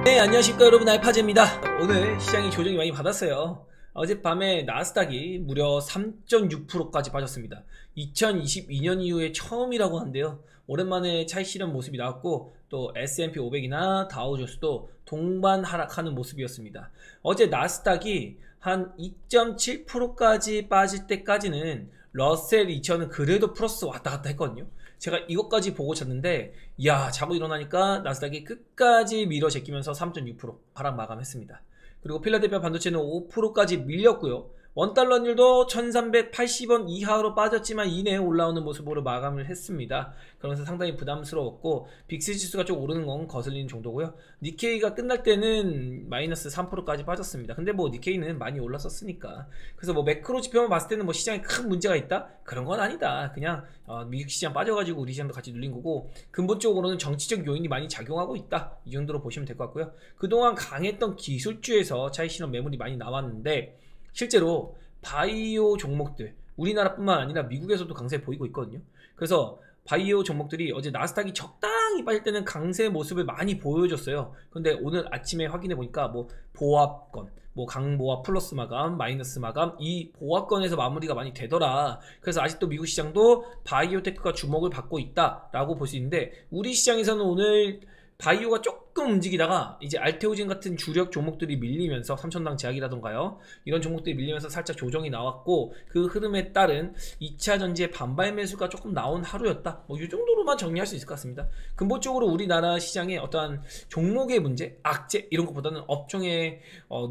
네, 안녕하십니까 여러분, 알파제입니다. 오늘 시장이 조정이 많이 받았어요. 어젯밤에 나스닥이 무려 3.6%까지 빠졌습니다. 2022년 이후에 처음이라고 하는데요. 오랜만에 차익 실현 모습이 나왔고, 또 S&P 500이나 다우존스도 동반 하락하는 모습이었습니다. 어제 나스닥이 한 2.7%까지 빠질 때까지는 러셀 2000은 그래도 플러스 왔다 갔다 했거든요. 제가 이것까지 보고 잤는데, 이야, 자고 일어나니까 나스닥이 끝까지 밀어 제끼면서 3.6% 하락 마감했습니다. 그리고 필라델피아 반도체는 5%까지 밀렸고요. 원달러율도 1380원 이하로 빠졌지만 이내에 올라오는 모습으로 마감을 했습니다. 그러면서 상당히 부담스러웠고, 빅스 지수가 좀 오르는 건 거슬리는 정도고요. 니케이가 끝날 때는 마이너스 3%까지 빠졌습니다. 근데 뭐 니케이는 많이 올랐었으니까. 그래서 뭐 매크로 지표만 봤을 때는 뭐 시장에 큰 문제가 있다? 그런 건 아니다. 그냥 미국 시장 빠져가지고 우리 시장도 같이 눌린 거고, 근본적으로는 정치적 요인이 많이 작용하고 있다, 이 정도로 보시면 될 것 같고요. 그동안 강했던 기술주에서 차익 실현 매물이 많이 나왔는데, 실제로 바이오 종목들, 우리나라뿐만 아니라 미국에서도 강세 보이고 있거든요. 그래서 바이오 종목들이 어제 나스닥이 적당히 빠질 때는 강세 모습을 많이 보여줬어요. 근데 오늘 아침에 확인해 보니까 뭐 보합권, 뭐 강보합 플러스 마감, 마이너스 마감, 이 보합권에서 마무리가 많이 되더라. 그래서 아직도 미국 시장도 바이오테크가 주목을 받고 있다라고 볼 수 있는데, 우리 시장에서는 오늘 바이오가 조금 움직이다가 이제 알테오진 같은 주력 종목들이 밀리면서 삼천당 제약이라던가요, 이런 종목들이 밀리면서 살짝 조정이 나왔고, 그 흐름에 따른 2차전지의 반발 매수가 조금 나온 하루였다, 뭐 이 정도로만 정리할 수 있을 것 같습니다. 근본적으로 우리나라 시장의 어떠한 종목의 문제, 악재 이런 것보다는 업종의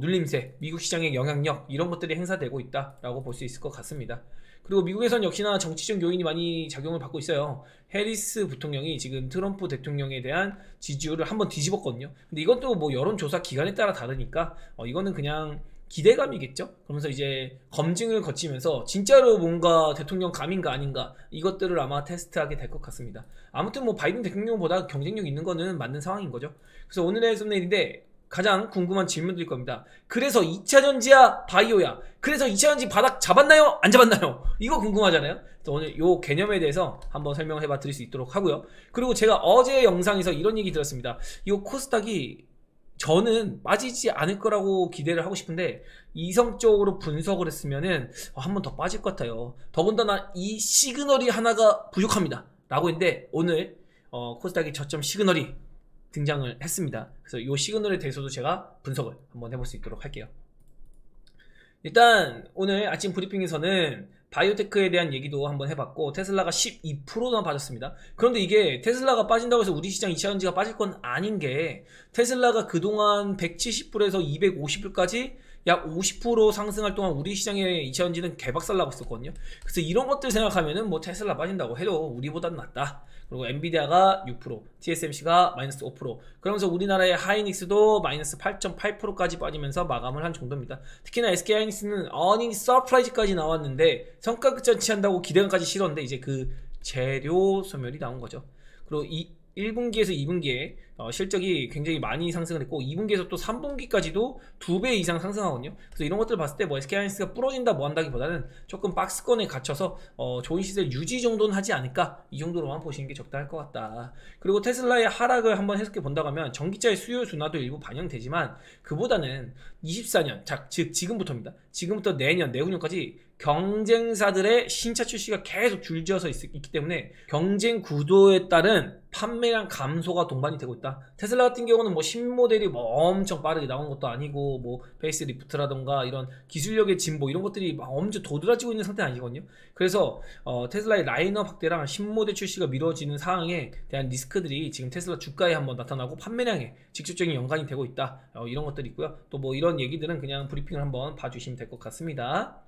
눌림세, 미국 시장의 영향력, 이런 것들이 행사되고 있다라고 볼 수 있을 것 같습니다. 그리고 미국에선 역시나 정치적 요인이 많이 작용을 받고 있어요. 해리스 부통령이 지금 트럼프 대통령에 대한 지지율을 한번 뒤집었거든요. 근데 이것도 뭐 여론조사 기관에 따라 다르니까 이거는 그냥 기대감이겠죠. 그러면서 이제 검증을 거치면서 진짜로 뭔가 대통령 감인가 아닌가, 이것들을 아마 테스트하게 될 것 같습니다. 아무튼 뭐 바이든 대통령보다 경쟁력 있는 거는 맞는 상황인 거죠. 그래서 오늘의 썸네일인데, 가장 궁금한 질문들일 겁니다. 그래서 2차전지야 바이오야, 그래서 2차전지 바닥 잡았나요 안 잡았나요? 이거 궁금하잖아요. 그래서 오늘 요 개념에 대해서 한번 설명을 해봐 드릴 수 있도록 하고요. 그리고 제가 어제 영상에서 이런 얘기 들었습니다. 이 코스닥이 저는 빠지지 않을 거라고 기대를 하고 싶은데, 이성적으로 분석을 했으면은 한 번 더 빠질 것 같아요. 더군다나 이 시그널이 하나가 부족합니다 라고 했는데, 오늘 코스닥의 저점 시그널이 등장을 했습니다. 그래서 이 시그널에 대해서도 제가 분석을 한번 해볼 수 있도록 할게요. 일단 오늘 아침 브리핑에서는 바이오테크에 대한 얘기도 한번 해봤고, 테슬라가 12%나 빠졌습니다. 그런데 이게 테슬라가 빠진다고 해서 우리 시장 2차전지가 빠질 건 아닌 게, 테슬라가 그동안 170불에서 250불까지 약 50% 상승할 동안 우리 시장의 2차전지는 개박살 나고 있었거든요. 그래서 이런 것들 생각하면은 뭐 테슬라 빠진다고 해도 우리보다는 낫다. 그리고 엔비디아가 6%, TSMC가 마이너스 5%, 그러면서 우리나라의 하이닉스도 마이너스 8.8%까지 빠지면서 마감을 한 정도입니다. 특히나 SK하이닉스는 어닝 서프라이즈까지 나왔는데 성과급전치한다고 기대감까지 실었는데, 이제 그 재료 소멸이 나온 거죠. 그리고 1분기에서 2분기에 실적이 굉장히 많이 상승을 했고, 2분기에서 또 3분기까지도 2배 이상 상승하거든요. 그래서 이런 것들을 봤을 때 뭐 SK하이닉스가 부러진다 뭐 한다기보다는 조금 박스권에 갇혀서 좋은 시세 유지 정도는 하지 않을까, 이 정도로만 보시는 게 적당할 것 같다. 그리고 테슬라의 하락을 한번 해석해 본다고 하면 전기차의 수요 둔화도 일부 반영되지만, 그보다는 24년, 즉 지금부터입니다. 지금부터 내년, 내후년까지 경쟁사들의 신차 출시가 계속 줄지어서 있기 때문에 경쟁 구도에 따른 판매량 감소가 동반이 되고 있다. 테슬라 같은 경우는 뭐 신모델이 뭐 엄청 빠르게 나온 것도 아니고, 뭐 페이스리프트라던가 이런 기술력의 진보, 이런 것들이 막 엄청 도드라지고 있는 상태는 아니거든요. 그래서 테슬라의 라인업 확대랑 신모델 출시가 미뤄지는 상황에 대한 리스크들이 지금 테슬라 주가에 한번 나타나고 판매량에 직접적인 연관이 되고 있다, 이런 것들이 있고요. 또 뭐 이런 얘기들은 그냥 브리핑을 한번 봐주시면 될 것 같습니다.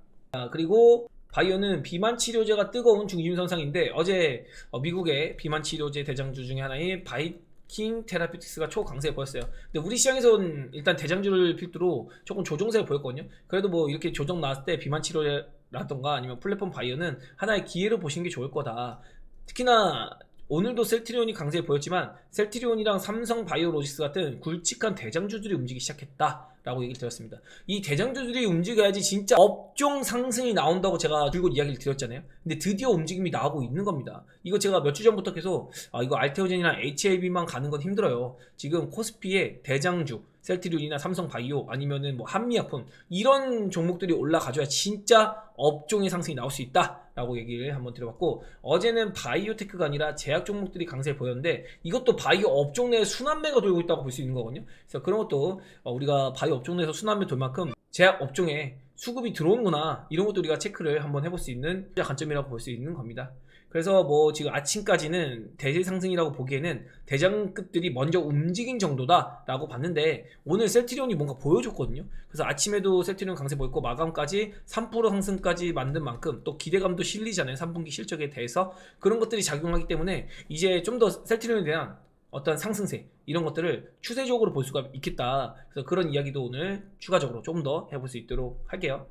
그리고 바이오는 비만 치료제가 뜨거운 중심선상인데, 어제 미국의 비만 치료제 대장주 중에 하나인 바이킹 테라피틱스가 초강세 보였어요. 근데 우리 시장에서는 일단 대장주를 필두로 조금 조정세를 보였거든요. 그래도 뭐 이렇게 조정 나왔을 때 비만 치료제라던가 아니면 플랫폼 바이오는 하나의 기회로 보시는 게 좋을 거다. 특히나 오늘도 셀트리온이 강세 보였지만, 셀트리온이랑 삼성 바이오로직스 같은 굵직한 대장주들이 움직이기 시작했다 라고 얘기를 드렸습니다. 이 대장주들이 움직여야지 진짜 업종 상승이 나온다고 제가 줄곧 이야기를 드렸잖아요. 근데 드디어 움직임이 나오고 있는 겁니다. 이거 제가 몇 주 전부터 계속 이거 알테오젠이나 HLB만 가는 건 힘들어요. 지금 코스피의 대장주 셀트리온이나 삼성바이오 아니면은 뭐 한미약품 이런 종목들이 올라가줘야 진짜 업종의 상승이 나올 수 있다라고 얘기를 한번 드려봤고, 어제는 바이오테크가 아니라 제약 종목들이 강세를 보였는데 이것도 바이오 업종 내에 순환매가 돌고 있다고 볼 수 있는 거거든요. 그래서 그런 것도 우리가 바이오 업종 내에서 순환매 돌 만큼 제약 업종에 수급이 들어오는구나, 이런 것도 우리가 체크를 한번 해볼 수 있는 관점이라고 볼 수 있는 겁니다. 그래서 뭐 지금 아침까지는 대세 상승이라고 보기에는 대장급들이 먼저 움직인 정도다 라고 봤는데, 오늘 셀트리온이 뭔가 보여줬거든요. 그래서 아침에도 셀트리온 강세 보였고 마감까지 3% 상승까지 만든 만큼 또 기대감도 실리잖아요. 3분기 실적에 대해서 그런 것들이 작용하기 때문에 이제 좀 더 셀트리온에 대한 어떤 상승세 이런 것들을 추세적으로 볼 수가 있겠다. 그래서 그런 이야기도 오늘 추가적으로 좀 더 해볼 수 있도록 할게요.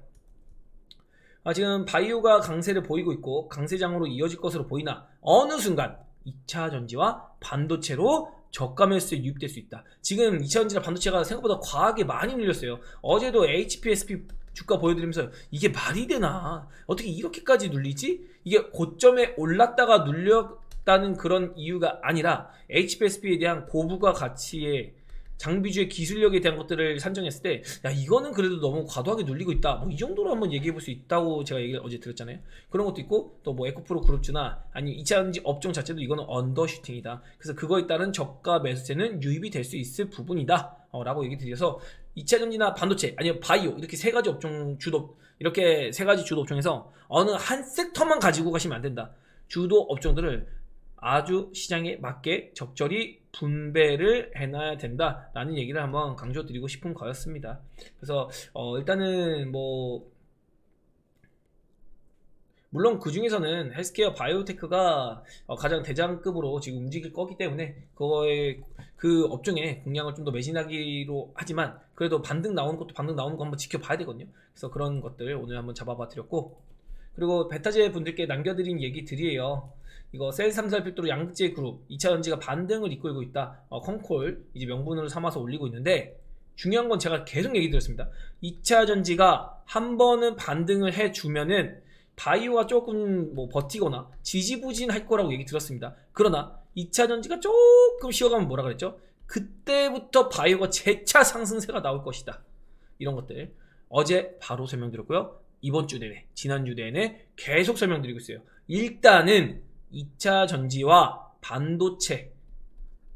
지금 바이오가 강세를 보이고 있고 강세장으로 이어질 것으로 보이나 어느 순간 2차 전지와 반도체로 저가 매수에 유입될 수 있다. 지금 2차 전지나 반도체가 생각보다 과하게 많이 눌렸어요. 어제도 HPSP 주가 보여드리면서 이게 말이 되나? 어떻게 이렇게까지 눌리지? 이게 고점에 올랐다가 눌렸다는 그런 이유가 아니라 HPSP에 대한 고부가 가치의 장비주의 기술력에 대한 것들을 산정했을 때, 야 이거는 그래도 너무 과도하게 눌리고 있다, 뭐 이 정도로 한번 얘기해 볼 수 있다고 제가 얘기를 어제 드렸잖아요. 그런 것도 있고, 또 뭐 에코프로 그룹주나 아니면 2차전지 업종 자체도 이거는 언더슈팅이다. 그래서 그거에 따른 저가 매수세는 유입이 될 수 있을 부분이다 라고 얘기 드려서 2차전지나 반도체 아니면 바이오 이렇게 세 가지 업종 주도, 이렇게 세 가지 주도 업종에서 어느 한 섹터만 가지고 가시면 안 된다. 주도 업종들을 아주 시장에 맞게 적절히 분배를 해놔야 된다라는 얘기를 한번 강조드리고 싶은 거였습니다. 그래서 일단은 뭐 물론 그 중에서는 헬스케어 바이오테크가 가장 대장급으로 지금 움직일 거기 때문에 그거에 그 업종에 공략을 좀 더 매진하기로 하지만, 그래도 반등 나오는 것도 반등 나오는 거 한번 지켜봐야 되거든요. 그래서 그런 것들 오늘 한번 잡아봐 드렸고, 그리고 베타제 분들께 남겨드린 얘기들이에요. 이거 셀3살 필두로 양극재 그룹 2차전지가 반등을 이끌고 있다. 콩콜 이제 명분으로 삼아서 올리고 있는데, 중요한 건 제가 계속 얘기 드렸습니다. 2차전지가 한 번은 반등을 해주면은 바이오가 조금 뭐 버티거나 지지부진할 거라고 얘기 들었습니다. 그러나 2차전지가 조금 쉬어가면 뭐라 그랬죠? 그때부터 바이오가 재차 상승세가 나올 것이다. 이런 것들 어제 바로 설명드렸고요. 이번 주 내내, 지난주 내내 계속 설명드리고 있어요. 일단은 2차 전지와 반도체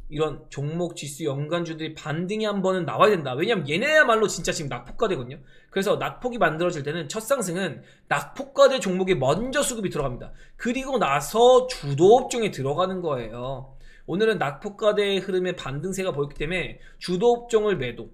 이런 종목 지수 연관주들이 반등이 한 번은 나와야 된다. 왜냐면 얘네야말로 진짜 지금 낙폭과대거든요. 그래서 낙폭이 만들어질 때는 첫 상승은 낙폭과대 종목에 먼저 수급이 들어갑니다. 그리고 나서 주도업종에 들어가는 거예요. 오늘은 낙폭과대의 흐름에 반등세가 보였기 때문에 주도업종을 매도,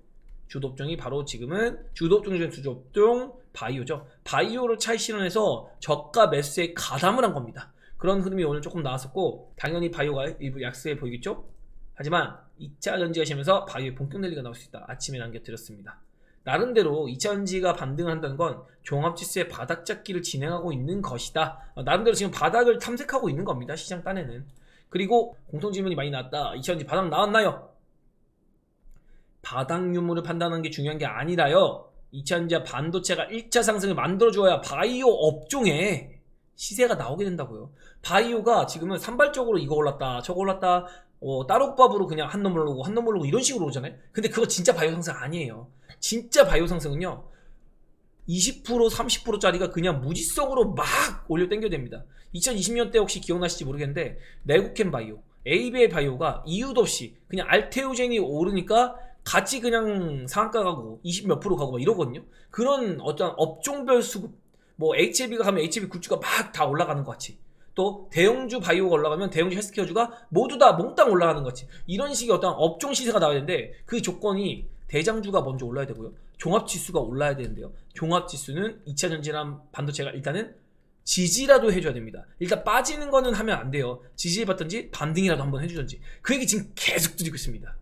주도업종이 바로 지금은 주도업종 중 주도업종 바이오죠. 바이오를 차익 실현해서 저가 매수에 가담을 한 겁니다. 그런 흐름이 오늘 조금 나왔었고, 당연히 바이오가 일부 약세 보이겠죠? 하지만 2차 전지 하시면서 바이오의 본격 랠리가 나올 수 있다. 아침에 남겨드렸습니다. 나름대로 2차 전지가 반등한다는 건 종합지수의 바닥 잡기를 진행하고 있는 것이다. 나름대로 지금 바닥을 탐색하고 있는 겁니다. 시장 딴에는. 그리고 공통질문이 많이 나왔다. 2차 전지 바닥 나왔나요? 바닥 유무를 판단하는 게 중요한 게 아니라요, 2차 전지와 반도체가 1차 상승을 만들어줘야 바이오 업종에 시세가 나오게 된다고요. 바이오가 지금은 산발적으로 이거 올랐다 저거 올랐다 따로밥으로 그냥 한 놈 오르고 한 놈 오르고 이런 식으로 오잖아요. 근데 그거 진짜 바이오 상승 아니에요. 진짜 바이오 상승은요 20% 30%짜리가 그냥 무지성으로 막 올려 땡겨야 됩니다. 2020년대 혹시 기억나실지 모르겠는데 내국캠 바이오, 에이베 바이오가 이유도 없이 그냥 알테오젠이 오르니까 같이 그냥 상한가 가고 20 몇 프로 가고 막 이러거든요. 그런 어떤 업종별 수급, 뭐 HLB가 가면 HLB 굿즈가 막 다 올라가는 것 같이, 또 대형주 바이오가 올라가면 대형주 헬스케어주가 모두 다 몽땅 올라가는 것 같이, 이런 식의 어떤 업종 시세가 나와야 되는데 그 조건이 대장주가 먼저 올라야 되고요, 종합지수가 올라야 되는데요, 종합지수는 2차전지랑 반도체가 일단은 지지라도 해줘야 됩니다. 일단 빠지는 거는 하면 안 돼요. 지지해봤든지 반등이라도 한번 해주든지. 그 얘기 지금 계속 드리고 있습니다.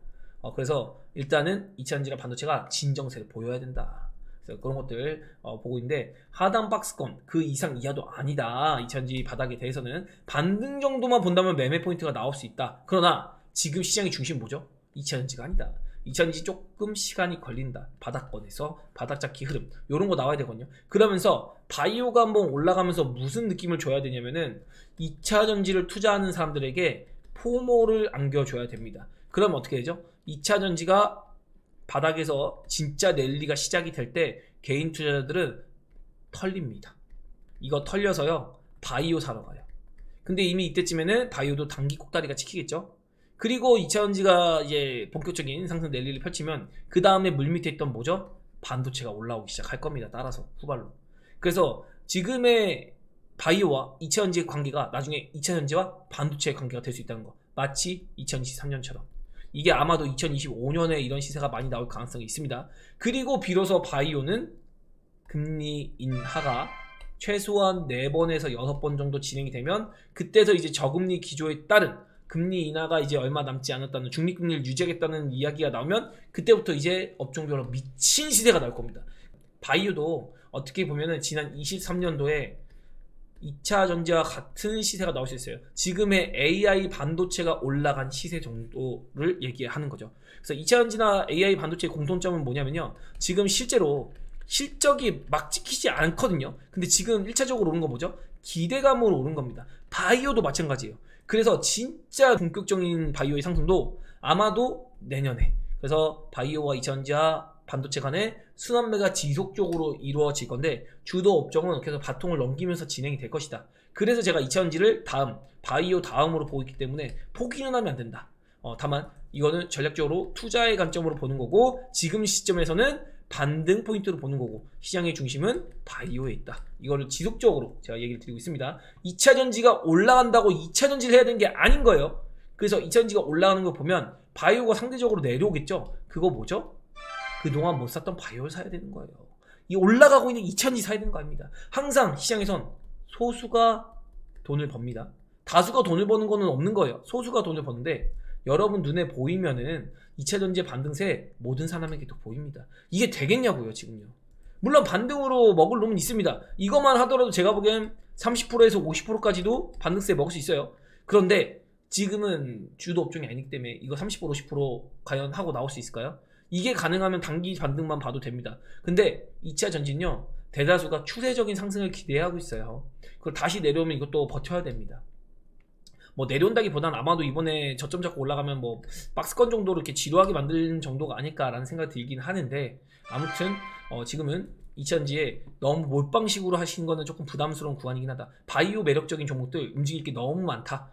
그래서 일단은 2차전지랑 반도체가 진정세를 보여야 된다. 그래서 그런 것들 보고 있는데, 하단 박스권 그 이상 이하도 아니다. 2차전지 바닥에 대해서는 반등 정도만 본다면 매매 포인트가 나올 수 있다. 그러나 지금 시장의 중심은 뭐죠? 2차전지가 아니다. 이차전지 조금 시간이 걸린다. 바닥권에서 바닥 잡기 흐름 이런 거 나와야 되거든요. 그러면서 바이오가 한번 올라가면서 무슨 느낌을 줘야 되냐면은 2차전지를 투자하는 사람들에게 포모를 안겨줘야 됩니다. 그럼 어떻게 되죠? 2차전지가 바닥에서 진짜 랠리가 시작이 될 때 개인 투자자들은 털립니다. 이거 털려서요 바이오 사러 가요. 근데 이미 이때쯤에는 바이오도 단기 꼭다리가 찍히겠죠. 그리고 2차전지가 이제 본격적인 상승 랠리를 펼치면 그 다음에 물밑에 있던 뭐죠? 반도체가 올라오기 시작할 겁니다. 따라서 후발로. 그래서 지금의 바이오와 2차전지의 관계가 나중에 2차전지와 반도체의 관계가 될 수 있다는 거. 마치 2023년처럼. 이게 아마도 2025년에 이런 시세가 많이 나올 가능성이 있습니다. 그리고 비로소 바이오는 금리 인하가 최소한 4번에서 6번 정도 진행이 되면 그때서 이제 저금리 기조에 따른 금리 인하가 이제 얼마 남지 않았다는 중립금리를 유지하겠다는 이야기가 나오면 그때부터 이제 업종별로 미친 시세가 나올 겁니다. 바이오도 어떻게 보면은 지난 23년도에 2차 전지와 같은 시세가 나올 수 있어요. 지금의 AI 반도체가 올라간 시세 정도를 얘기하는 거죠. 그래서 2차 전지나 AI 반도체의 공통점은 뭐냐면요. 지금 실제로 실적이 막 찍히지 않거든요. 근데 지금 1차적으로 오른 건 뭐죠? 기대감으로 오른 겁니다. 바이오도 마찬가지예요. 그래서 진짜 본격적인 바이오의 상승도 아마도 내년에. 그래서 바이오와 2차 전지와 반도체 간의 순환매가 지속적으로 이루어질 건데 주도 업종은 계속 바통을 넘기면서 진행이 될 것이다. 그래서 제가 2차전지를 다음 바이오 다음으로 보고 있기 때문에 포기는 하면 안 된다. 다만 이거는 전략적으로 투자의 관점으로 보는 거고 지금 시점에서는 반등 포인트로 보는 거고 시장의 중심은 바이오에 있다. 이거를 지속적으로 제가 얘기를 드리고 있습니다. 2차전지가 올라간다고 2차전지를 해야 되는 게 아닌 거예요. 그래서 2차전지가 올라가는 거 보면 바이오가 상대적으로 내려오겠죠. 그거 뭐죠? 그동안 못 샀던 바이오를 사야 되는 거예요. 이 올라가고 있는 2차전지 사야 되는 거 아닙니다. 항상 시장에선 소수가 돈을 법니다. 다수가 돈을 버는 거는 없는 거예요. 소수가 돈을 버는데 여러분 눈에 보이면은 2차전지의 반등세 모든 사람에게도 보입니다. 이게 되겠냐고요 지금요. 물론 반등으로 먹을 놈은 있습니다. 이것만 하더라도 제가 보기엔 30%에서 50%까지도 반등세 먹을 수 있어요. 그런데 지금은 주도 업종이 아니기 때문에 이거 30% 50% 과연 하고 나올 수 있을까요? 이게 가능하면 단기 반등만 봐도 됩니다. 근데 2차 전지는요 대다수가 추세적인 상승을 기대하고 있어요. 그걸 다시 내려오면 이것도 버텨야 됩니다. 뭐 내려온다기보다는 아마도 이번에 저점 잡고 올라가면 뭐 박스권 정도로 이렇게 지루하게 만드는 정도가 아닐까라는 생각이 들긴 하는데 아무튼 지금은 2차전지에 너무 몰빵식으로 하시는 거는 조금 부담스러운 구간이긴 하다. 바이오 매력적인 종목들 움직일 게 너무 많다.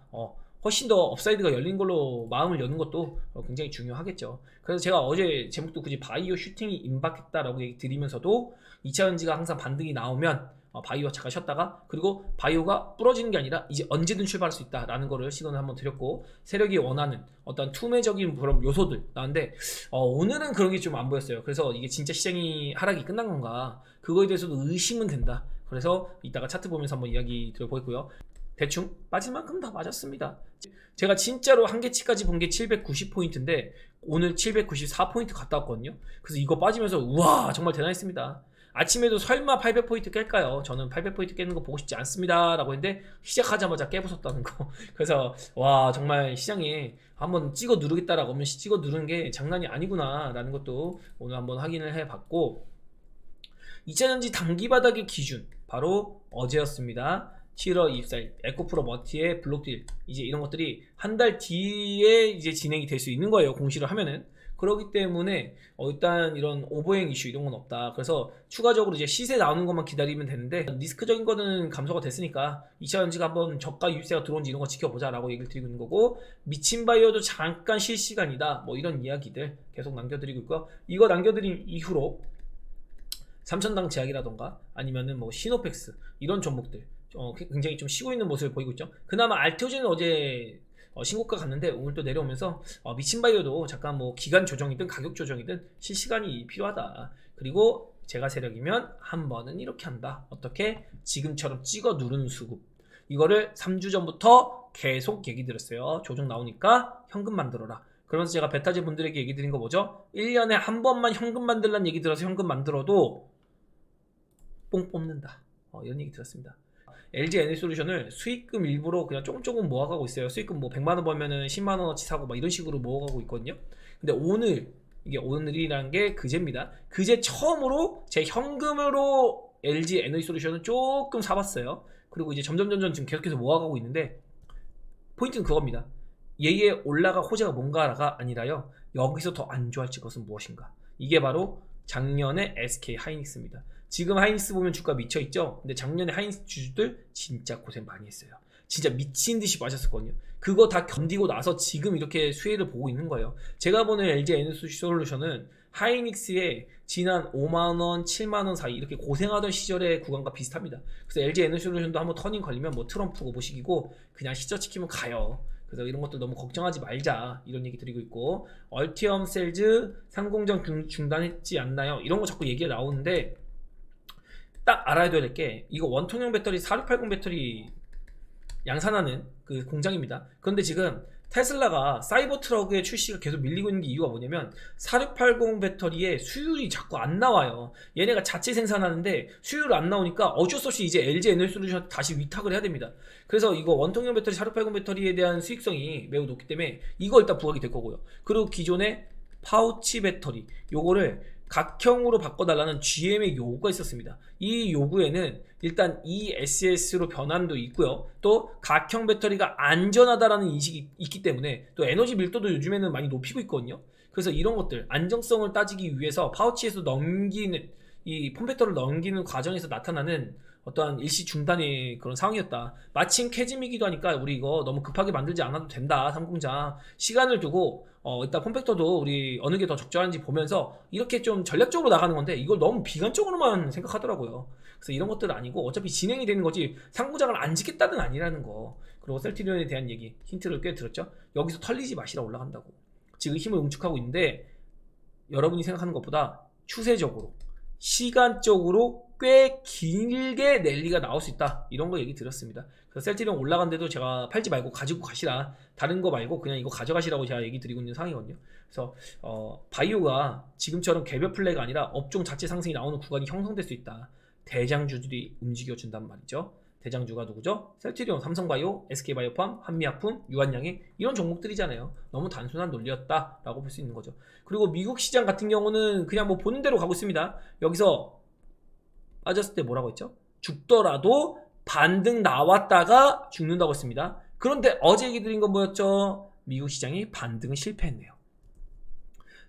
훨씬 더 업사이드가 열린 걸로 마음을 여는 것도 굉장히 중요하겠죠. 그래서 제가 어제 제목도 굳이 바이오 슈팅이 임박했다라고 얘기 드리면서도 2차전지가 항상 반등이 나오면 바이오가 잠깐 쉬었다가 그리고 바이오가 부러지는 게 아니라 이제 언제든 출발할 수 있다라는 거를 시도를 한번 드렸고 세력이 원하는 어떤 투매적인 그런 요소들 나왔는데 오늘은 그런 게 좀 안 보였어요. 그래서 이게 진짜 시장이 하락이 끝난 건가 그거에 대해서도 의심은 된다. 그래서 이따가 차트 보면서 한번 이야기 드려보겠고요. 대충 빠질 만큼 다 맞았습니다. 제가 진짜로 한계치까지 본 게 790포인트인데 오늘 794포인트 갔다 왔거든요. 그래서 이거 빠지면서 우와 정말 대단했습니다. 아침에도 설마 800포인트 깰까요? 저는 800포인트 깨는 거 보고 싶지 않습니다 라고 했는데 시작하자마자 깨부쉈다는 거. 그래서 와 정말 시장에 한번 찍어 누르겠다라고 하면 찍어 누르는 게 장난이 아니구나 라는 것도 오늘 한번 확인을 해봤고 2차전지 단기 바닥의 기준 바로 어제였습니다. 7월 24일 에코프로 머티의 블록딜 이제 이런 것들이 한 달 뒤에 이제 진행이 될 수 있는 거예요. 공시를 하면은. 그렇기 때문에 일단 이런 오버행 이슈 이런 건 없다. 그래서 추가적으로 이제 시세 나오는 것만 기다리면 되는데 리스크적인 거는 감소가 됐으니까 2차전지가 한번 저가 유입세가 들어온지 이런 거 지켜보자 라고 얘기를 드리고 있는 거고 미친 바이오도 잠깐 쉴 시간이다. 뭐 이런 이야기들 계속 남겨드리고 있고요. 이거 남겨드린 이후로 삼천당 제약이라던가 아니면은 뭐 시노펙스 이런 종목들 굉장히 좀 쉬고 있는 모습을 보이고 있죠. 그나마 알테오젠은 어제 신고가 갔는데 오늘 또 내려오면서 미친바이오도 잠깐 뭐 기간 조정이든 가격 조정이든 실시간이 필요하다. 그리고 제가 세력이면 한 번은 이렇게 한다. 어떻게? 지금처럼 찍어 누르는 수급. 이거를 3주 전부터 계속 얘기 드렸어요. 조정 나오니까 현금 만들어라. 그러면서 제가 베타제 분들에게 얘기 드린 거 뭐죠? 1년에 한 번만 현금 만들라는 얘기 들어서 현금 만들어도 뽕 뽑는다. 이런 얘기 들었습니다. LG 에너지솔루션을 수익금 일부러 그냥 조금 모아가고 있어요. 수익금 뭐 100만원 벌면은 10만원어치 사고 막 이런 식으로 모아가고 있거든요. 근데 오늘 이게 오늘이라는 게 그제입니다. 그제 처음으로 제 현금으로 LG 에너지솔루션을 조금 사봤어요. 그리고 이제 점점 지금 계속해서 모아가고 있는데, 포인트는 그겁니다. 얘의 올라갈 호재가 뭔가가 아니라요, 여기서 더 안 좋아질 것은 무엇인가. 이게 바로 작년에 SK 하이닉스입니다. 지금 하이닉스 보면 주가 미쳐있죠. 근데 작년에 하이닉스 주주들 진짜 고생 많이 했어요. 진짜 미친듯이 빠졌었거든요. 그거 다 견디고 나서 지금 이렇게 수혜를 보고 있는 거예요. 제가 보는 LG 에너지솔루션은 하이닉스의 지난 5만원, 7만원 사이 이렇게 고생하던 시절의 구간과 비슷합니다. 그래서 LG 에너지솔루션도 한번 터닝 걸리면 뭐 트럼프고 뭐시기고 그냥 시저 지키면 가요. 그래서 이런 것도 너무 걱정하지 말자, 이런 얘기 드리고 있고, 얼티엄 셀즈 상공전 중단했지 않나요? 이런 거 자꾸 얘기가 나오는데, 딱 알아야 될 게, 이거 원통형 배터리 4680 배터리 양산하는 그 공장입니다. 그런데 지금 테슬라가 사이버 트럭의 출시가 계속 밀리고 있는 게 이유가 뭐냐면, 4680 배터리의 수율이 자꾸 안 나와요. 얘네가 자체 생산하는데 수율 안 나오니까 어쩔 수 없이 이제 LG 에너지솔루션 다시 위탁을 해야 됩니다. 그래서 이거 원통형 배터리 4680 배터리에 대한 수익성이 매우 높기 때문에 이거 일단 부각이 될 거고요. 그리고 기존의 파우치 배터리, 요거를 각형으로 바꿔달라는 GM의 요구가 있었습니다. 이 요구에는 일단 ESS로 변환도 있고요. 또 각형 배터리가 안전하다라는 인식이 있기 때문에 또 에너지 밀도도 요즘에는 많이 높이고 있거든요. 그래서 이런 것들 안정성을 따지기 위해서 파우치에서 넘기는, 이 폼팩터를 넘기는 과정에서 나타나는 어떠한 일시 중단의 그런 상황이었다. 마침 캐즘이기도 하니까 우리 이거 너무 급하게 만들지 않아도 된다. 상공장 시간을 두고 일단 폼팩터도 우리 어느 게 더 적절한지 보면서 이렇게 좀 전략적으로 나가는 건데, 이걸 너무 비관적으로만 생각하더라고요. 그래서 이런 것들은 아니고 어차피 진행이 되는 거지 상공장을 안 짓겠다는 아니라는 거. 그리고 셀트리온에 대한 얘기 힌트를 꽤 들었죠. 여기서 털리지 마시라 올라간다고 지금 힘을 응축하고 있는데, 여러분이 생각하는 것보다 추세적으로 시간적으로 꽤 길게 랠리가 나올 수 있다, 이런 거 얘기 드렸습니다. 그래서 셀트리온 올라간데도 제가 팔지 말고 가지고 가시라, 다른 거 말고 그냥 이거 가져가시라고 제가 얘기 드리고 있는 상황이거든요. 그래서 바이오가 지금처럼 개별 플레이가 아니라 업종 자체 상승이 나오는 구간이 형성될 수 있다. 대장주들이 움직여준단 말이죠. 대장주가 누구죠? 셀트리온, 삼성바이오, SK바이오팜, 한미약품, 유한양행, 이런 종목들이잖아요. 너무 단순한 논리였다라고 볼 수 있는 거죠. 그리고 미국 시장 같은 경우는 그냥 뭐 보는 대로 가고 있습니다. 여기서 빠졌을 때 뭐라고 했죠? 죽더라도 반등 나왔다가 죽는다고 했습니다. 그런데 어제 얘기 드린 건 뭐였죠? 미국 시장이 반등을 실패했네요.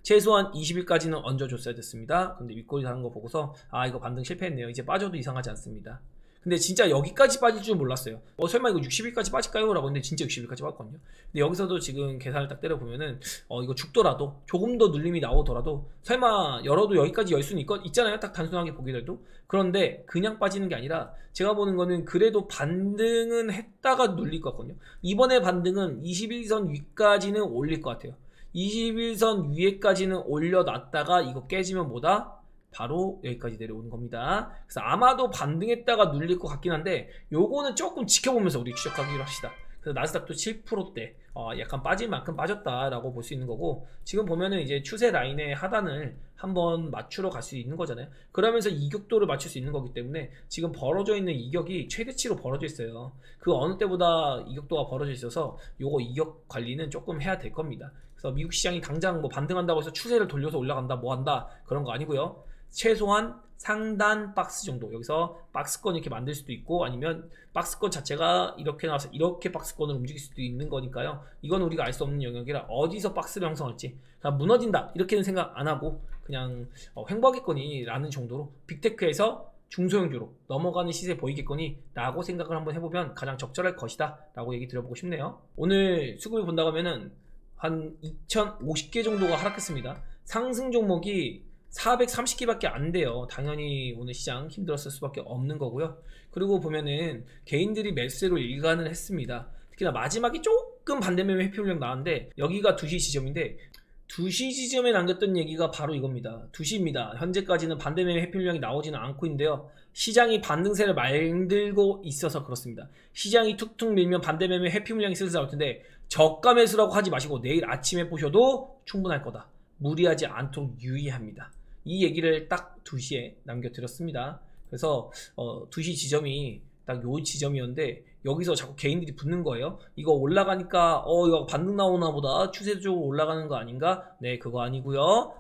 최소한 20일까지는 얹어줬어야 됐습니다. 근데 윗골이 다른 거 보고서 이거 반등 실패했네요. 이제 빠져도 이상하지 않습니다. 근데 진짜 여기까지 빠질 줄 몰랐어요. 설마 이거 60일까지 빠질까요? 라고 했는데 진짜 60일까지 빠졌거든요. 근데 여기서도 지금 계산을 딱 때려보면은 이거 죽더라도, 조금 더 눌림이 나오더라도 설마 열어도 여기까지 열 수는 있잖아요. 딱 단순하게 보게 돼도. 그런데 그냥 빠지는 게 아니라 제가 보는 거는 그래도 반등은 했다가 눌릴 것 같거든요. 이번에 반등은 21선 위까지는 올릴 것 같아요. 21선 위에까지는 올려놨다가 이거 깨지면 뭐다? 바로 여기까지 내려오는 겁니다. 그래서 아마도 반등했다가 눌릴 것 같긴 한데, 요거는 조금 지켜보면서 우리 추적하기로 합시다. 그래서 나스닥도 7%대 약간 빠질 만큼 빠졌다라고 볼 수 있는 거고, 지금 보면은 이제 추세 라인의 하단을 한번 맞추러 갈 수 있는 거잖아요. 그러면서 이격도를 맞출 수 있는 거기 때문에 지금 벌어져 있는 이격이 최대치로 벌어져 있어요. 그 어느 때보다 이격도가 벌어져 있어서 요거 이격 관리는 조금 해야 될 겁니다. 그래서 미국 시장이 당장 뭐 반등한다고 해서 추세를 돌려서 올라간다 뭐 한다 그런 거 아니고요. 최소한 상단 박스 정도, 여기서 박스권 이렇게 만들 수도 있고, 아니면 박스권 자체가 이렇게 나와서 이렇게 박스권을 움직일 수도 있는 거니까요. 이건 우리가 알 수 없는 영역이라 어디서 박스를 형성할지 그냥 무너진다 이렇게는 생각 안 하고 그냥 횡보하겠거니 라는 정도로 빅테크에서 중소형주로 넘어가는 시세 보이겠거니 라고 생각을 한번 해보면 가장 적절할 것이다 라고 얘기 드려보고 싶네요. 오늘 수급을 본다고 하면은 한 2050개 정도가 하락했습니다. 상승 종목이 430개밖에 안 돼요. 당연히 오늘 시장 힘들었을 수밖에 없는 거고요. 그리고 보면은 개인들이 매수세로 일관을 했습니다. 특히나 마지막에 조금 반대매매 회피 물량 나왔는데, 여기가 2시 지점인데 2시 지점에 남겼던 얘기가 바로 이겁니다. 2시입니다. 현재까지는 반대매매 회피 물량이 나오지는 않고 있는데요. 시장이 반등세를 만들고 있어서 그렇습니다. 시장이 툭툭 밀면 반대매매 회피 물량이 슬슬 나올 텐데, 저가 매수라고 하지 마시고 내일 아침에 보셔도 충분할 거다. 무리하지 않도록 유의합니다. 이 얘기를 딱 2시에 남겨드렸습니다. 그래서 2시 지점이 딱 요 지점이었는데, 여기서 자꾸 개인들이 붙는 거예요. 이거 올라가니까 이거 반등 나오나 보다, 추세적으로 올라가는 거 아닌가? 네, 그거 아니고요.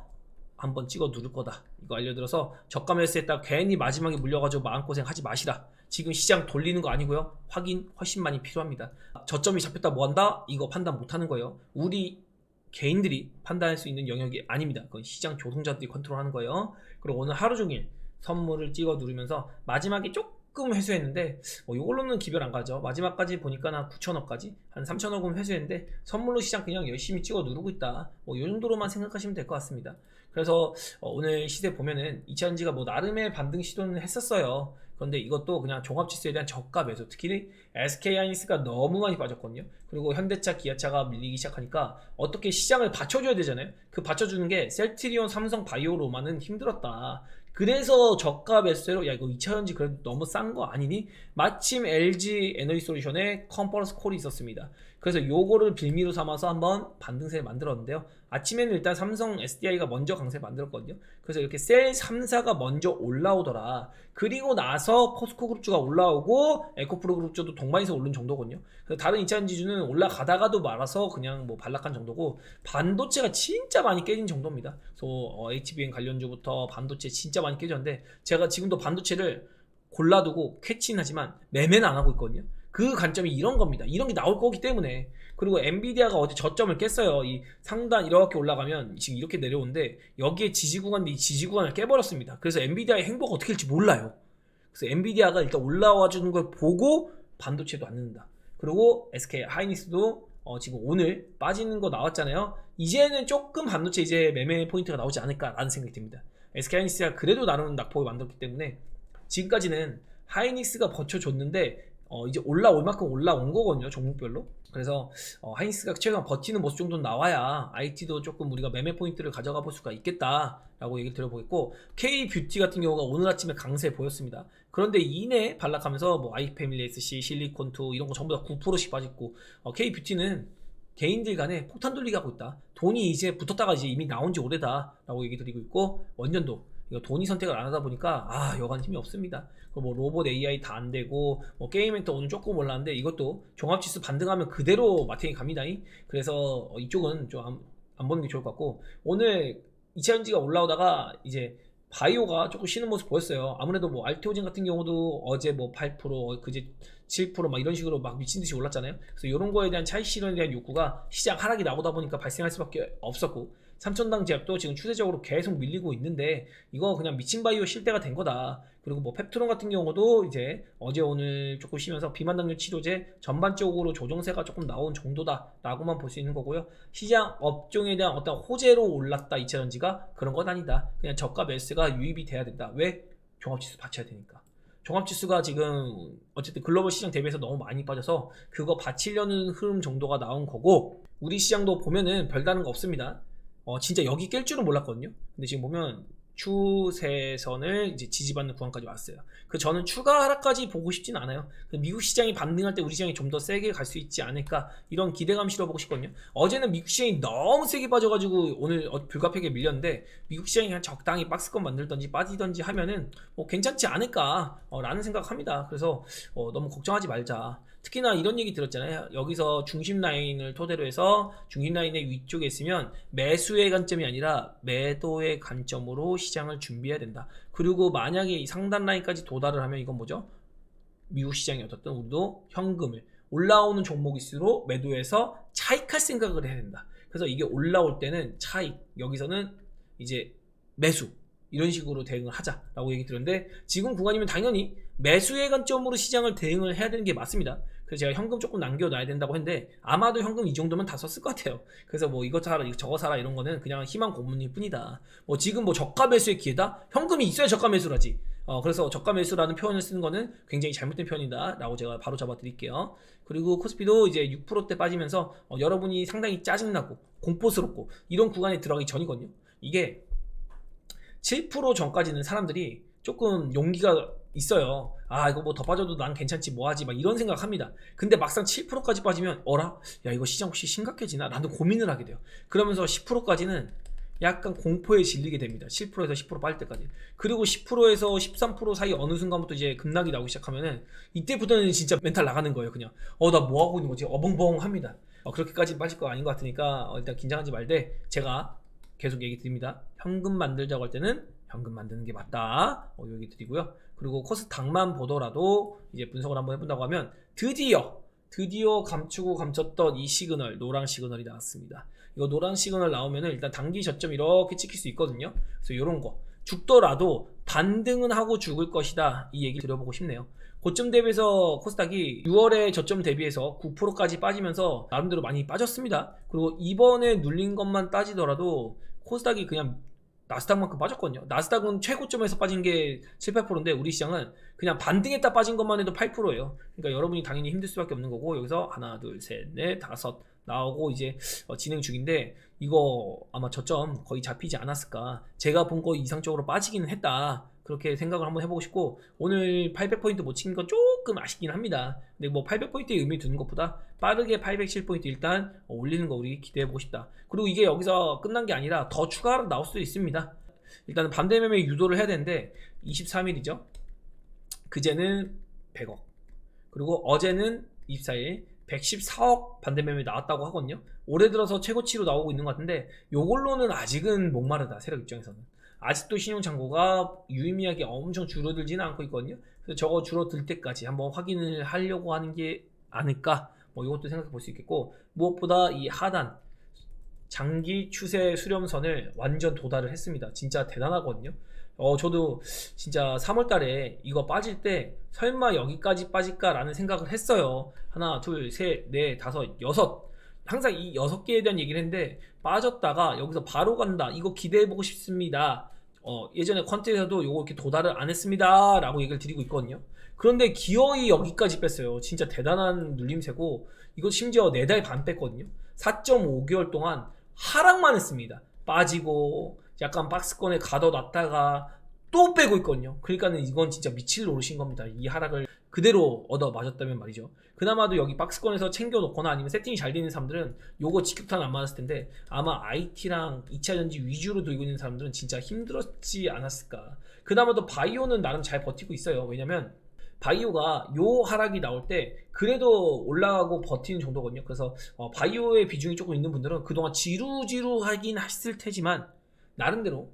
한번 찍어 누를 거다. 이거 알려드려서 저가 매수했다가 괜히 마지막에 물려가지고 마음고생 하지 마시라. 지금 시장 돌리는 거 아니고요. 확인 훨씬 많이 필요합니다. 저점이 잡혔다 뭐한다? 이거 판단 못하는 거예요. 우리 개인들이 판단할 수 있는 영역이 아닙니다. 그건 시장 조종자들이 컨트롤하는 거예요. 그리고 오늘 하루 종일 선물을 찍어 누르면서 마지막에 조금 회수했는데 이걸로는 기별 안 가죠. 마지막까지 보니까 한 9천억까지 한 3천억은 회수했는데 선물로 시장 그냥 열심히 찍어 누르고 있다. 이 정도로만 생각하시면 될 것 같습니다. 그래서 오늘 시세 보면은 이차전지가 뭐 나름의 반등 시도는 했었어요. 그런데 이것도 그냥 종합지수에 대한 저가 매수, 특히 SK하이닉스가 너무 많이 빠졌거든요. 그리고 현대차, 기아차가 밀리기 시작하니까 어떻게 시장을 받쳐줘야 되잖아요. 그 받쳐주는 게 셀트리온, 삼성, 바이오로만은 힘들었다. 그래서 저가 매수로 야 이거 2차전지 그래도 너무 싼 거 아니니? 마침 LG 에너지솔루션에 컨퍼런스 콜이 있었습니다. 그래서 요거를 빌미로 삼아서 한번 반등세를 만들었는데요. 아침에는 일단 삼성 SDI가 먼저 강세 만들었거든요. 그래서 이렇게 셀 3사가 먼저 올라오더라. 그리고 나서 포스코그룹주가 올라오고 에코프로 그룹주도 동반해서 오른 정도거든요. 그래서 다른 2차 지주는 올라가다가도 말아서 그냥 뭐 반락한 정도고 반도체가 진짜 많이 깨진 정도입니다. 그래서 HBM 관련주부터 반도체 진짜 많이 깨졌는데 제가 지금도 반도체를 골라두고 캐치는 하지만 매매는 안 하고 있거든요. 그 관점이 이런 겁니다. 이런 게 나올 거기 때문에. 그리고 엔비디아가 어제 저점을 깼어요. 이 상단 이렇게 올라가면 지금 이렇게 내려오는데 여기에 지지 구간인데 이 지지 구간을 깨버렸습니다. 그래서 엔비디아의 행보가 어떻게 될지 몰라요. 그래서 엔비디아가 일단 올라와 주는 걸 보고 반도체도 안 늦는다. 그리고 SK 하이닉스도 지금 오늘 빠지는 거 나왔잖아요. 이제는 조금 반도체 이제 매매 포인트가 나오지 않을까라는 생각이 듭니다. SK 하이닉스가 그래도 나름 낙폭을 만들었기 때문에 지금까지는 하이닉스가 버텨줬는데 이제 올라올 만큼 올라온 거거든요. 종목별로. 그래서 하이닉스가 최소한 버티는 모습 정도는 나와야 IT도 조금 우리가 매매 포인트를 가져가 볼 수가 있겠다라고 얘기를 드려보겠고, K뷰티 같은 경우가 오늘 아침에 강세 보였습니다. 그런데 이내 반락하면서 뭐 아이패밀리 SC, 실리콘2 이런 거 전부 다 9%씩 빠졌고, K뷰티는 개인들 간에 폭탄 돌리기 하고 있다. 돈이 이제 붙었다가 이제 이미 나온 지 오래다라고 얘기 드리고 있고, 원전도 이거 돈이 선택을 안 하다 보니까 여간 힘이 없습니다. 뭐 로봇 AI 다 안 되고 뭐 게임엔터 오늘 조금 올랐는데 이것도 종합지수 반등하면 그대로 마탱이 갑니다. 그래서 이쪽은 좀 안 보는 게 좋을 것 같고, 오늘 2차전지가 올라오다가 이제 바이오가 조금 쉬는 모습 보였어요. 아무래도 뭐 알테오젠 같은 경우도 어제 뭐 8% 그제 7% 막 이런 식으로 막 미친 듯이 올랐잖아요. 그래서 이런 거에 대한 차익 실현에 대한 욕구가 시장 하락이 나오다 보니까 발생할 수밖에 없었고, 삼천당 제약도 지금 추세적으로 계속 밀리고 있는데 이거 그냥 미친 바이오 실 때가 된 거다. 그리고 뭐 펩트론 같은 경우도 이제 어제 오늘 조금 쉬면서 비만당뇨 치료제 전반적으로 조정세가 조금 나온 정도다 라고만 볼 수 있는 거고요. 시장 업종에 대한 어떤 호재로 올랐다 2차전지가 그런 건 아니다. 그냥 저가 매수가 유입이 돼야 된다. 왜? 종합지수 받쳐야 되니까. 종합지수가 지금 어쨌든 글로벌 시장 대비해서 너무 많이 빠져서 그거 받치려는 흐름 정도가 나온 거고, 우리 시장도 보면은 별다른 거 없습니다. 진짜 여기 깰 줄은 몰랐거든요. 근데 지금 보면 추세선을 이제 지지받는 구간까지 왔어요. 저는 추가 하락까지 보고 싶진 않아요. 미국 시장이 반등할 때 우리 시장이 좀 더 세게 갈 수 있지 않을까, 이런 기대감 실어보고 싶거든요. 어제는 미국 시장이 너무 세게 빠져가지고 오늘 불가피하게 밀렸는데, 미국 시장이 그냥 적당히 박스권 만들던지 빠지던지 하면은 뭐 괜찮지 않을까 라는 생각합니다. 그래서 너무 걱정하지 말자. 특히나 이런 얘기 들었잖아요. 여기서 중심 라인을 토대로 해서 중심 라인의 위쪽에 있으면 매수의 관점이 아니라 매도의 관점으로 시장을 준비해야 된다. 그리고 만약에 이 상단 라인까지 도달을 하면 이건 뭐죠? 미국 시장이 어떻든 우리도 현금을 올라오는 종목일수록 매도해서 차익할 생각을 해야 된다. 그래서 이게 올라올 때는 차익, 여기서는 이제 매수, 이런 식으로 대응을 하자라고 얘기 드렸는데, 지금 구간이면 당연히 매수의 관점으로 시장을 대응을 해야 되는 게 맞습니다. 그래서 제가 현금 조금 남겨놔야 된다고 했는데 아마도 현금 이 정도면 다 썼을 것 같아요. 그래서 뭐 이거 사라 저거 사라 이런 거는 그냥 희망 고문일 뿐이다. 뭐 지금 뭐 저가 매수의 기회다? 현금이 있어야 저가 매수라지. 그래서 저가 매수라는 표현을 쓰는 거는 굉장히 잘못된 표현이다 라고 제가 바로 잡아 드릴게요. 그리고 코스피도 이제 6%대 빠지면서 여러분이 상당히 짜증나고 공포스럽고 이런 구간에 들어가기 전이거든요. 이게 7% 전까지는 사람들이 조금 용기가 있어요. 이거 뭐 더 빠져도 난 괜찮지 뭐하지 막 이런 생각합니다. 근데 막상 7%까지 빠지면 야 이거 시장 혹시 심각해지나? 라는 고민을 하게 돼요. 그러면서 10%까지는 약간 공포에 질리게 됩니다. 7%에서 10% 빠질 때까지. 그리고 10%에서 13% 사이 어느 순간부터 이제 급락이 나오기 시작하면은 이때부터는 진짜 멘탈 나가는 거예요. 그냥 나 뭐 하고 있는 거지? 어벙벙합니다. 그렇게까지 빠질 거 아닌 것 같으니까 일단 긴장하지 말되 제가 계속 얘기 드립니다. 현금 만들자고 할 때는 현금 만드는 게 맞다. 얘기 드리고요. 그리고 코스닥만 보더라도 이제 분석을 한번 해본다고 하면 드디어 감추고 감췄던 이 시그널, 노랑 시그널이 나왔습니다. 이거 노랑 시그널 나오면은 일단 단기 저점 이렇게 찍힐 수 있거든요. 그래서 이런 거 죽더라도 반등은 하고 죽을 것이다, 이 얘기 드려보고 싶네요. 고점 대비해서 코스닥이 6월에 저점 대비해서 9%까지 빠지면서 나름대로 많이 빠졌습니다. 그리고 이번에 눌린 것만 따지더라도 코스닥이 그냥 나스닥만큼 빠졌거든요. 나스닥은 최고점에서 빠진 게 7, 8%인데 우리 시장은 그냥 반등했다 빠진 것만 해도 8%예요. 그러니까 여러분이 당연히 힘들 수밖에 없는 거고, 여기서 하나, 둘, 셋, 넷, 다섯 나오고 이제 진행 중인데, 이거 아마 저점 거의 잡히지 않았을까. 제가 본 거 이상적으로 빠지기는 했다, 그렇게 생각을 한번 해보고 싶고, 오늘 800포인트 못 치는 건 조금 아쉽긴 합니다. 근데 뭐 800포인트의 의미 두는 것보다 빠르게 807포인트 일단 올리는 거 우리 기대해보고 싶다. 그리고 이게 여기서 끝난 게 아니라 더 추가로 나올 수도 있습니다. 일단은 반대매매 유도를 해야 되는데 23일이죠. 그제는 100억, 그리고 어제는 24일 114억 반대매매 나왔다고 하거든요. 올해 들어서 최고치로 나오고 있는 것 같은데, 요걸로는 아직은 목마르다. 세력 입장에서는 아직도 신용잔고가 유의미하게 엄청 줄어들지는 않고 있거든요. 그래서 저거 줄어들 때까지 한번 확인을 하려고 하는 게 아닐까, 뭐 이것도 생각해 볼 수 있겠고, 무엇보다 이 하단 장기 추세 수렴선을 완전 도달을 했습니다. 진짜 대단하거든요. 저도 진짜 3월 달에 이거 빠질 때 설마 여기까지 빠질까 라는 생각을 했어요. 하나, 둘, 셋, 넷, 다섯, 여섯, 항상 이 6개에 대한 얘기를 했는데, 빠졌다가 여기서 바로 간다, 이거 기대해보고 싶습니다. 예전에 퀀트에서도 요거 이렇게 도달을 안 했습니다 라고 얘기를 드리고 있거든요. 그런데 기어이 여기까지 뺐어요. 진짜 대단한 눌림세고, 이거 심지어 4달 반 뺐거든요. 4.5개월 동안 하락만 했습니다. 빠지고 약간 박스권에 가둬놨다가 또 빼고 있거든요. 그러니까는 이건 진짜 미칠 노릇인 겁니다. 이 하락을 그대로 얻어 맞았다면 말이죠. 그나마도 여기 박스권에서 챙겨놓거나 아니면 세팅이 잘 되는 사람들은 요거 직격탄 안 맞았을 텐데, 아마 IT랑 2차전지 위주로 들고 있는 사람들은 진짜 힘들었지 않았을까. 그나마도 바이오는 나름 잘 버티고 있어요. 왜냐면 바이오가 요 하락이 나올 때 그래도 올라가고 버티는 정도거든요. 그래서 바이오의 비중이 조금 있는 분들은 그동안 지루하긴 했을 테지만 나름대로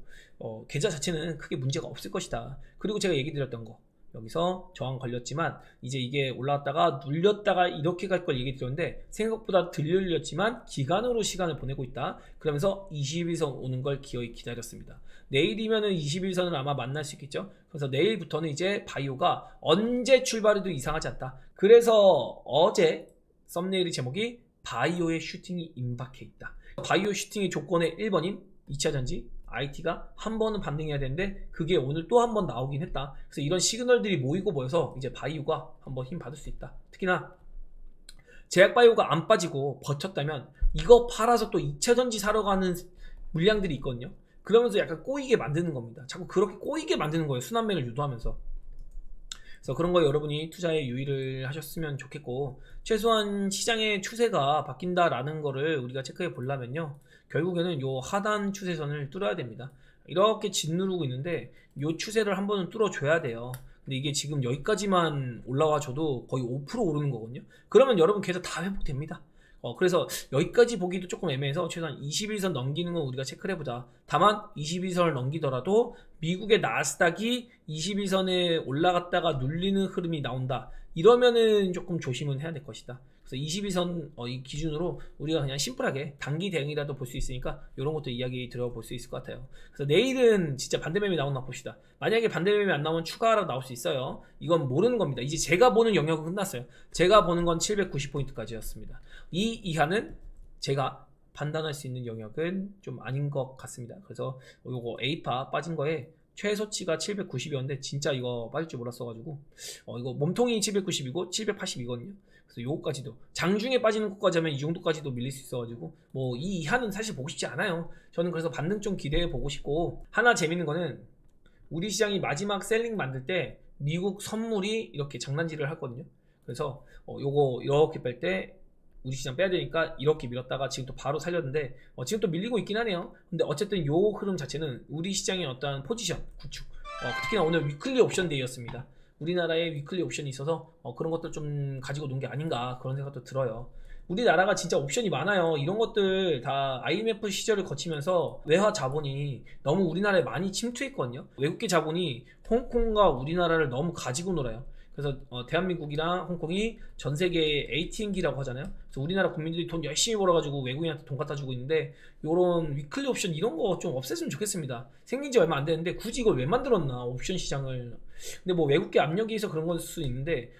계좌 자체는 크게 문제가 없을 것이다. 그리고 제가 얘기 드렸던 거, 여기서 저항 걸렸지만 이제 이게 올라왔다가 눌렸다가 이렇게 갈 걸 얘기 드렸는데, 생각보다 덜 눌렸지만 기간으로 시간을 보내고 있다. 그러면서 21선 오는 걸 기어이 기다렸습니다. 내일이면은 21선을 아마 만날 수 있겠죠. 그래서 내일부터는 이제 바이오가 언제 출발해도 이상하지 않다. 그래서 어제 썸네일의 제목이 바이오의 슈팅이 임박해 있다. 바이오 슈팅의 조건의 1번인 2차전지 IT가 한 번은 반등해야 되는데 그게 오늘 또 한 번 나오긴 했다. 그래서 이런 시그널들이 모이고 모여서 이제 바이오가 한번 힘 받을 수 있다. 특히나 제약바이오가 안 빠지고 버텼다면 이거 팔아서 또 2차전지 사러 가는 물량들이 있거든요. 그러면서 약간 꼬이게 만드는 겁니다. 자꾸 그렇게 꼬이게 만드는 거예요. 순환매를 유도하면서. 그래서 그런 거 여러분이 투자에 유의를 하셨으면 좋겠고, 최소한 시장의 추세가 바뀐다라는 거를 우리가 체크해 보려면요, 결국에는 요 하단 추세선을 뚫어야 됩니다. 이렇게 짓누르고 있는데 요 추세를 한 번은 뚫어줘야 돼요. 근데 이게 지금 여기까지만 올라와 줘도 거의 5% 오르는 거거든요. 그러면 여러분 계속 다 회복됩니다. 그래서 여기까지 보기도 조금 애매해서 최소한 21선 넘기는 건 우리가 체크를 해보자. 다만 21선을 넘기더라도 미국의 나스닥이 21선에 올라갔다가 눌리는 흐름이 나온다, 이러면은 조금 조심은 해야 될 것이다. 그래서 22선 이 기준으로 우리가 그냥 심플하게 단기 대응이라도 볼 수 있으니까 이런 것도 이야기 들어볼 수 있을 것 같아요. 그래서 내일은 진짜 반대매매 나오나 봅시다. 만약에 반대매매 안 나오면 추가로 나올 수 있어요. 이건 모르는 겁니다. 이제 제가 보는 영역은 끝났어요. 제가 보는 건 790포인트까지였습니다. 이 이하는 제가 판단할 수 있는 영역은 좀 아닌 것 같습니다. 그래서 요거 A파 빠진 거에 최소치가 790이었는데 진짜 이거 빠질 줄 몰랐어가지고 이거 몸통이 790이고 780이거든요. 그래서 요거까지도 장중에 빠지는 것까지 하면 이 정도까지도 밀릴 수 있어가지고 뭐 이 이하는 사실 보고 싶지 않아요. 저는 그래서 반등 좀 기대해 보고 싶고, 하나 재밌는 거는 우리 시장이 마지막 셀링 만들 때 미국 선물이 이렇게 장난질을 하거든요. 그래서 요거 이렇게 뺄 때 우리 시장 빼야 되니까 이렇게 밀었다가 지금 또 바로 살렸는데 지금 또 밀리고 있긴 하네요. 근데 어쨌든 요 흐름 자체는 우리 시장의 어떤 포지션 구축, 특히나 오늘 위클리 옵션 데이였습니다. 우리나라에 위클리 옵션이 있어서 그런 것들 좀 가지고 논 게 아닌가 그런 생각도 들어요. 우리나라가 진짜 옵션이 많아요. 이런 것들 다 IMF 시절을 거치면서 외화 자본이 너무 우리나라에 많이 침투했거든요. 외국계 자본이 홍콩과 우리나라를 너무 가지고 놀아요. 그래서 대한민국이랑 홍콩이 전 세계의 ATM기라고 하잖아요. 그래서 우리나라 국민들이 돈 열심히 벌어가지고 외국인한테 돈 갖다 주고 있는데, 요런 위클리 옵션 이런 거 좀 없앴으면 좋겠습니다. 생긴 지 얼마 안 됐는데 굳이 이걸 왜 만들었나, 옵션 시장을. 근데 뭐 외국계 압력이 있어 그런 걸 수 있는데,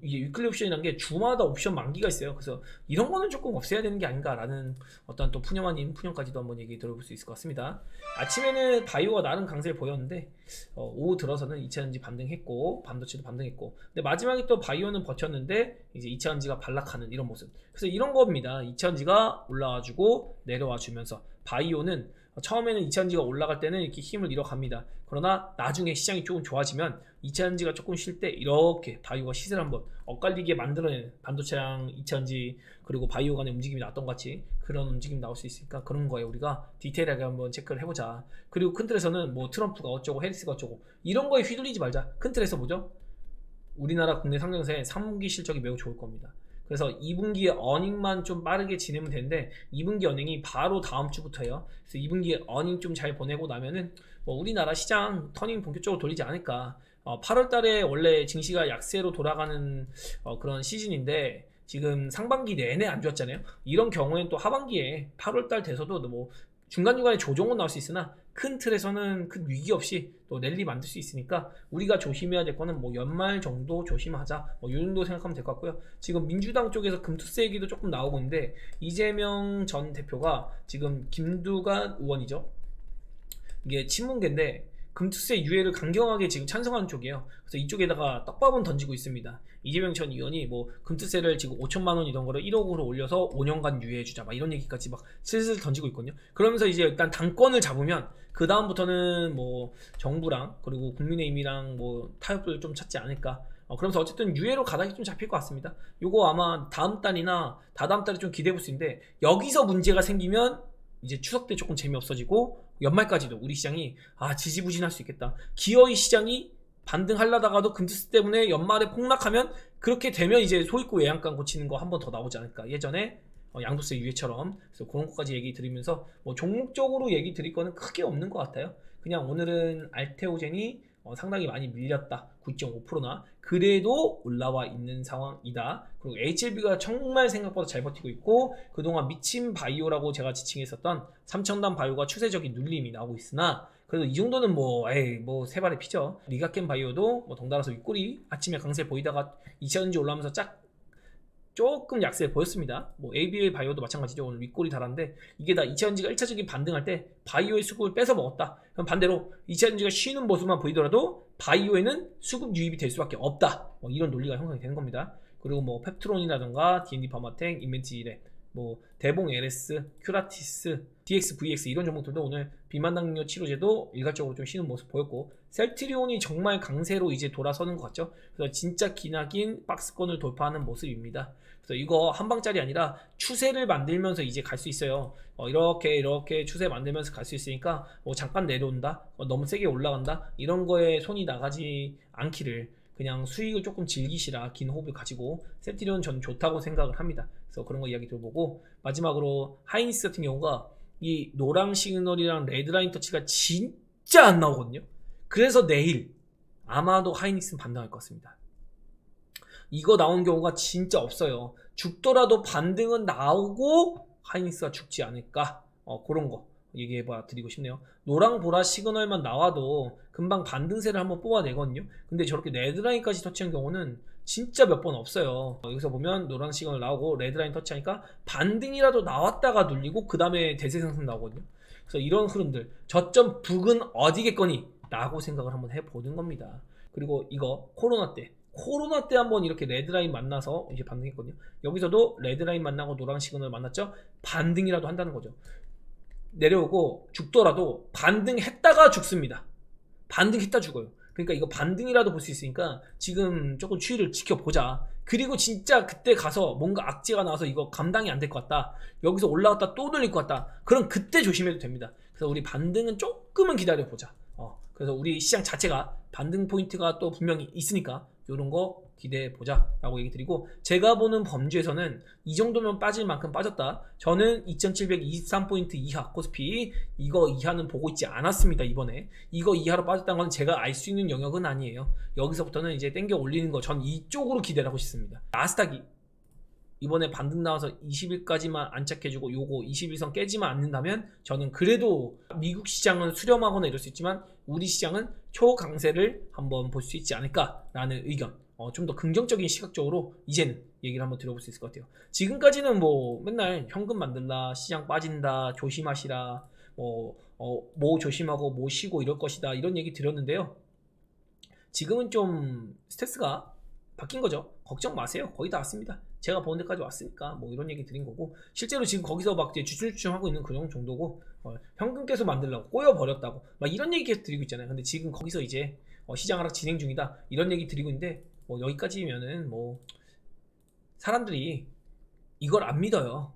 이게 위클리 옵션이라는 게 주마다 옵션 만기가 있어요. 그래서 이런 거는 조금 없애야 되는 게 아닌가라는 어떤 또 푸념 아닌 푸념까지도 한번 얘기 들어볼 수 있을 것 같습니다. 아침에는 바이오가 나름 강세를 보였는데 오후 들어서는 2차전지 반등했고 반도체도 반등했고, 근데 마지막에 또 바이오는 버텼는데 이제 2차전지가 반락하는 이런 모습. 그래서 이런 겁니다. 2차전지가 올라와주고 내려와 주면서 바이오는 처음에는 2차전지가 올라갈 때는 이렇게 힘을 잃어갑니다. 그러나 나중에 시장이 조금 좋아지면 2차전지가 조금 쉴 때 이렇게 바이오가 시세를 한번 엇갈리게 만들어내는, 반도체랑 2차전지 그리고 바이오 간의 움직임이 나왔던 것 같이 그런 움직임이 나올 수 있으니까 그런 거에 우리가 디테일하게 한번 체크를 해보자. 그리고 큰 틀에서는 뭐 트럼프가 어쩌고 해리스가 어쩌고 이런 거에 휘둘리지 말자. 큰 틀에서 보죠. 우리나라 국내 상장사의 3분기 실적이 매우 좋을 겁니다. 그래서 2분기에 어닝만 좀 빠르게 지내면 되는데 2분기 어닝이 바로 다음 주부터예요. 그래서 2분기 어닝 좀 잘 보내고 나면은 뭐 우리나라 시장 터닝 본격적으로 돌리지 않을까. 8월 달에 원래 증시가 약세로 돌아가는 그런 시즌인데 지금 상반기 내내 안 좋았잖아요. 이런 경우에는 또 하반기에 8월 달 돼서도 뭐 중간중간에 조정은 나올 수 있으나 큰 틀에서는 큰 위기 없이 또 랠리 만들 수 있으니까 우리가 조심해야 될 거는 뭐 연말 정도 조심하자, 뭐 이 정도 생각하면 될 것 같고요. 지금 민주당 쪽에서 금투세 얘기도 조금 나오고 있는데, 이재명 전 대표가 지금 김두관 의원이죠. 이게 친문계인데 금투세 유예를 강경하게 지금 찬성하는 쪽이에요. 그래서 이쪽에다가 떡밥은 던지고 있습니다. 이재명 전 의원이 뭐 금투세를 지금 5천만 원이던 거를 1억으로 올려서 5년간 유예해주자, 막 이런 얘기까지 막 슬슬 던지고 있거든요. 그러면서 이제 일단 당권을 잡으면 그 다음부터는 뭐 정부랑 그리고 국민의힘이랑 뭐 타협을 좀 찾지 않을까. 그러면서 어쨌든 유예로 가닥이 좀 잡힐 것 같습니다. 요거 아마 다음 달이나 다다음 달에 좀 기대해 볼 수 있는데, 여기서 문제가 생기면 이제 추석 때 조금 재미없어지고 연말까지도 우리 시장이 지지부진할 수 있겠다. 기어이 시장이 반등하려다가도 금투세 때문에 연말에 폭락하면, 그렇게 되면 이제 소입고 외양간 고치는 거 한 번 더 나오지 않을까. 예전에 양도세 유예처럼. 그래서 그런 것까지 얘기 드리면서 뭐 종목적으로 얘기 드릴 거는 크게 없는 것 같아요. 그냥 오늘은 알테오젠이 상당히 많이 밀렸다. 9.5%나 그래도 올라와 있는 상황이다. 그리고 HLB가 정말 생각보다 잘 버티고 있고, 그동안 미친 바이오라고 제가 지칭했었던 삼천단 바이오가 추세적인 눌림이 나오고 있으나, 그래도 이 정도는 뭐 세 발의 피죠. 리가켄 바이오도 뭐 덩달아서 윗골이 아침에 강세 보이다가 2차전지 올라오면서 조금 약세 보였습니다. 뭐 ABL 바이오도 마찬가지죠. 오늘 윗골이 달았는데, 이게 다 2차전지가 1차적인 반등할 때 바이오의 수급을 뺏어 먹었다. 그럼 반대로 2차전지가 쉬는 모습만 보이더라도 바이오에는 수급 유입이 될 수밖에 없다. 뭐 이런 논리가 형성이 되는 겁니다. 그리고 뭐 펩트론이라던가 D&D 파마텍, 인벤티랩, 뭐 대봉 LS, 큐라티스, DX, VX 이런 종목들도 오늘 비만당뇨 치료제도 일괄적으로 좀 쉬는 모습 보였고, 셀트리온이 정말 강세로 이제 돌아서는 것 같죠. 그래서 진짜 기나긴 박스권을 돌파하는 모습입니다. 그래서 이거 한 방짜리 아니라 추세를 만들면서 이제 갈 수 있어요. 이렇게 추세 만들면서 갈 수 있으니까 잠깐 내려온다, 너무 세게 올라간다, 이런 거에 손이 나가지 않기를, 그냥 수익을 조금 즐기시라 긴 호흡을 가지고 셀트리온 저는 좋다고 생각을 합니다. 그래서 그런 거 이야기 들어보고, 마지막으로 하이닉스 같은 경우가 이 노랑 시그널이랑 레드라인 터치가 진짜 안 나오거든요. 그래서 내일 아마도 하이닉스는 반등할 것 같습니다. 이거 나온 경우가 진짜 없어요. 죽더라도 반등은 나오고 하이닉스가 죽지 않을까. 그런 거 얘기해봐 드리고 싶네요. 노랑 보라 시그널만 나와도 금방 반등세를 한번 뽑아내거든요. 근데 저렇게 레드라인까지 터치한 경우는 진짜 몇 번 없어요. 여기서 보면 노란 시그널 나오고 레드라인 터치하니까 반등이라도 나왔다가 눌리고 그 다음에 대세 상승 나오거든요. 그래서 이런 흐름들, 저점 북은 어디겠거니 라고 생각을 한번 해보는 겁니다. 그리고 이거 코로나 때 한번 이렇게 레드라인 만나서 이제 반등했거든요. 여기서도 레드라인 만나고 노란 시그널 만났죠. 반등이라도 한다는 거죠. 내려오고 죽더라도 반등했다가 죽습니다. 반등했다 죽어요. 그러니까 이거 반등이라도 볼 수 있으니까 지금 조금 추이를 지켜보자. 그리고 진짜 그때 가서 뭔가 악재가 나와서 이거 감당이 안 될 것 같다, 여기서 올라갔다 또 돌릴 것 같다, 그럼 그때 조심해도 됩니다. 그래서 우리 반등은 조금은 기다려보자. 그래서 우리 시장 자체가 반등 포인트가 또 분명히 있으니까 이런 거 기대해 보자 라고 얘기 드리고, 제가 보는 범주에서는 이 정도면 빠질 만큼 빠졌다. 저는 2723포인트 이하 코스피 이거 이하는 보고 있지 않았습니다. 이번에 이거 이하로 빠졌다는 건 제가 알 수 있는 영역은 아니에요. 여기서부터는 이제 땡겨 올리는 거, 전 이쪽으로 기대를 하고 싶습니다. 나스닥이 이번에 반등 나와서 20일까지만 안착해주고 요거 21선 깨지만 않는다면 저는 그래도 미국 시장은 수렴하거나 이럴 수 있지만 우리 시장은 초강세를 한번 볼 수 있지 않을까라는 의견, 좀 더 긍정적인 시각적으로 이제는 얘기를 한번 들어볼 수 있을 것 같아요. 지금까지는 뭐 맨날 현금 만들라, 시장 빠진다, 조심하시라, 뭐 조심하고 뭐 쉬고 이럴 것이다 이런 얘기 드렸는데요. 지금은 좀 스탠스가 바뀐 거죠. 걱정 마세요. 거의 다 왔습니다. 제가 보는 데까지 왔으니까 뭐 이런 얘기 드린 거고, 실제로 지금 거기서 막 주춤주춤 하고 있는 그런 정도고, 현금 계속 만들려고 꼬여버렸다고 막 이런 얘기 계속 드리고 있잖아요. 근데 지금 거기서 이제 시장 하락 진행 중이다 이런 얘기 드리고 있는데, 뭐 여기까지면은 뭐 사람들이 이걸 안 믿어요.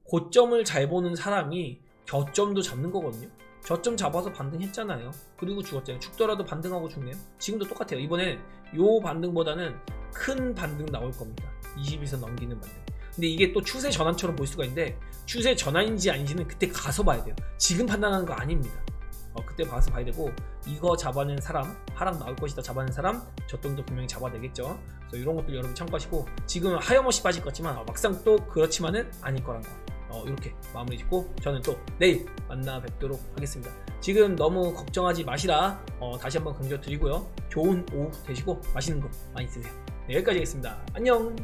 고점을 잘 보는 사람이 저점도 잡는 거거든요. 저점 잡아서 반등했잖아요. 그리고 죽었잖아요. 죽더라도 반등하고 죽네요. 지금도 똑같아요. 이번에 요 반등보다는 큰 반등 나올 겁니다. 21선 넘기는 반등. 근데 이게 또 추세 전환처럼 보일 수가 있는데, 추세 전환인지 아닌지는 그때 가서 봐야 돼요. 지금 판단하는 거 아닙니다. 그때 가서 봐야 되고, 이거 잡아낸 사람, 하락 나올 것이다 잡아낸 사람, 저점도 분명히 잡아내겠죠. 그래서 이런 것들 여러분 참고하시고, 지금 하염없이 빠질 것 같지만 막상 또 그렇지만은 아닐 거란 거. 이렇게 마무리 짓고 저는 또 내일 만나 뵙도록 하겠습니다. 지금 너무 걱정하지 마시라 다시 한번 강조 드리고요. 좋은 오후 되시고 맛있는 거 많이 드세요. 네, 여기까지 하겠습니다. 안녕.